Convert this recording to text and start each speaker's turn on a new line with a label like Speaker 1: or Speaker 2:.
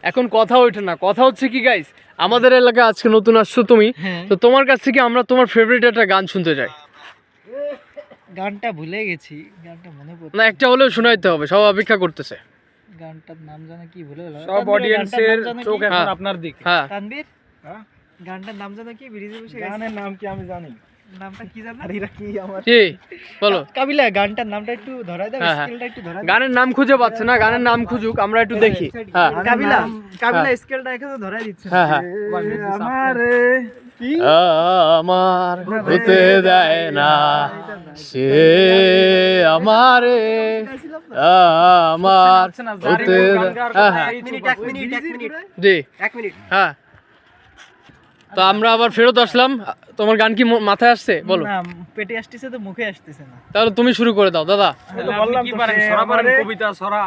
Speaker 1: এখন কথা ওঠে না, কথা হচ্ছে কি গাইস, আমাদের এলাকায় আজকে নতুন আসছো তুমি, তো তোমার কাছ থেকে আমরা তোমার ফেভারিট একটা গান শুনতে চাই।
Speaker 2: গানটা ভুলে গেছি, গানটা মনে পড়ছে
Speaker 1: না, একটা হলেও শোনাইতে হবে, সব অপেক্ষা করতেছে।
Speaker 2: গানটার নাম জানো কি ভুলে গেল?
Speaker 3: সব অডিয়েন্সের চোখ এখন
Speaker 1: হ্যাঁ।
Speaker 3: আপনার দিকে।
Speaker 1: হ্যাঁ
Speaker 2: তানভীর,
Speaker 3: হ্যাঁ?
Speaker 2: গানটার নাম জানো কি? ব্রিজে বসে
Speaker 3: গানের নাম কি আমি জানি?
Speaker 2: নামটা কি জানো?
Speaker 3: আর এরা কি আমার
Speaker 1: কি বলো?
Speaker 2: কাবিলা, গানটার নামটা একটু ধরাই দাও,
Speaker 1: হ্যাঁ, হ্যাঁ।
Speaker 2: স্কেলটা একটু ধরাই দাও।
Speaker 1: গানের নাম খুঁজে পাচ্ছে না, গানের নাম খুঁজুক, আমরা একটু দেখি। হ্যাঁ
Speaker 2: কাবিলা,
Speaker 3: নাম-
Speaker 2: কাবিলা স্কেলটা এখানে ধরাই দিচ্ছে না।
Speaker 1: হ্যাঁ হ্যাঁ।
Speaker 3: আমার
Speaker 2: কি?
Speaker 1: আমার হতে দেয় না সে, আমারে আমার হতে দেয়- হ্যাঁ হ্যাঁ
Speaker 2: এক মিনিট
Speaker 1: জি
Speaker 2: 1 মিনিট।
Speaker 1: হ্যাঁ। তো আমরা আবার ফেরত আসলাম, তোমার গান কি মাথায় আসছে বলো?
Speaker 2: না, পেটে আসতেছে তো মুখে আসতেছে না।
Speaker 1: তাহলে তুমি শুরু করে দাও দাদা।
Speaker 3: বললাম কি পারেন, সরা পারেন, কবিতা সরা